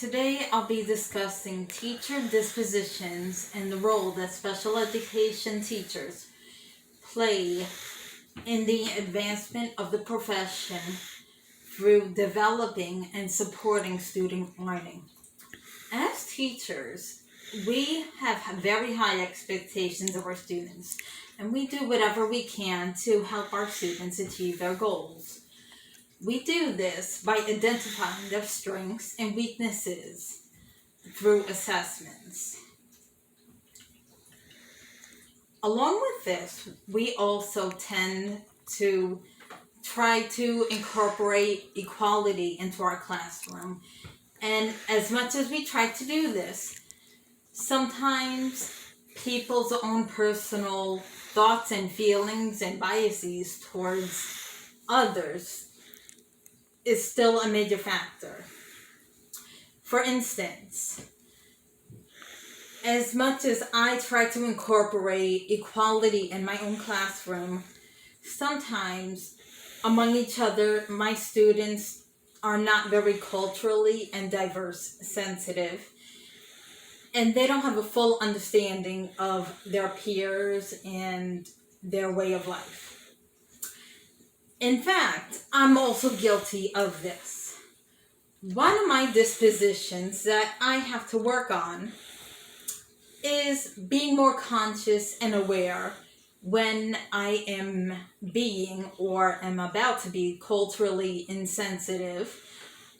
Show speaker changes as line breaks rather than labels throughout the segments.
Today I'll be discussing teacher dispositions and the role that special education teachers play in the advancement of the profession through developing and supporting student learning. As teachers, we have very high expectations of our students, and we do whatever we can to help our students achieve their goals. We do this by identifying their strengths and weaknesses through assessments. Along with this, we also tend to try to incorporate equality into our classroom. And as much as we try to do this, sometimes people's own personal thoughts and feelings and biases towards others is still a major factor. For instance, as much as I try to incorporate equality in my own classroom, sometimes among each other, my students are not very culturally and diverse sensitive, and they don't have a full understanding of their peers and their way of life. In fact, I'm also guilty of this. One of my dispositions that I have to work on is being more conscious and aware when I am being or am about to be culturally insensitive.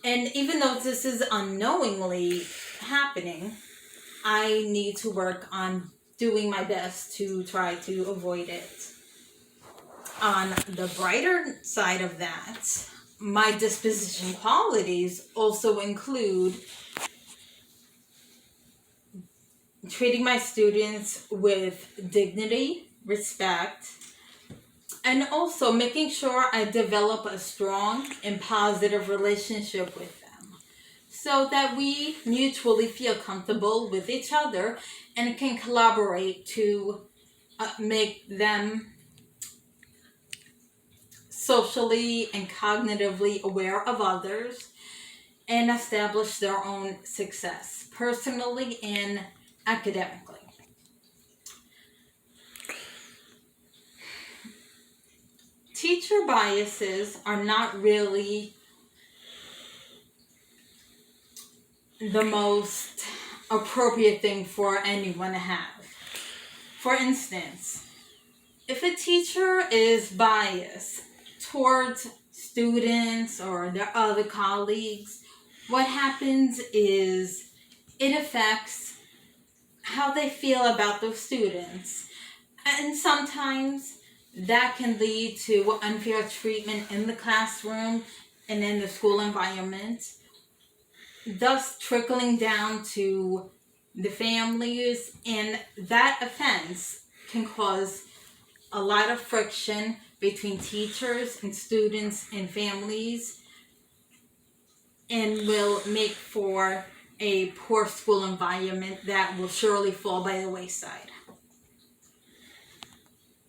And even though this is unknowingly happening, I need to work on doing my best to try to avoid it. On the brighter side of that, my disposition qualities also include treating my students with dignity, respect, and also making sure I develop a strong and positive relationship with them so that we mutually feel comfortable with each other and can collaborate to make them socially and cognitively aware of others and establish their own success, personally and academically. Teacher biases are not really the most appropriate thing for anyone to have. For instance, if a teacher is biased towards students or their other colleagues, what happens is it affects how they feel about those students. And sometimes that can lead to unfair treatment in the classroom and in the school environment, thus trickling down to the families, and that offense can cause a lot of friction between teachers and students and families, and will make for a poor school environment that will surely fall by the wayside.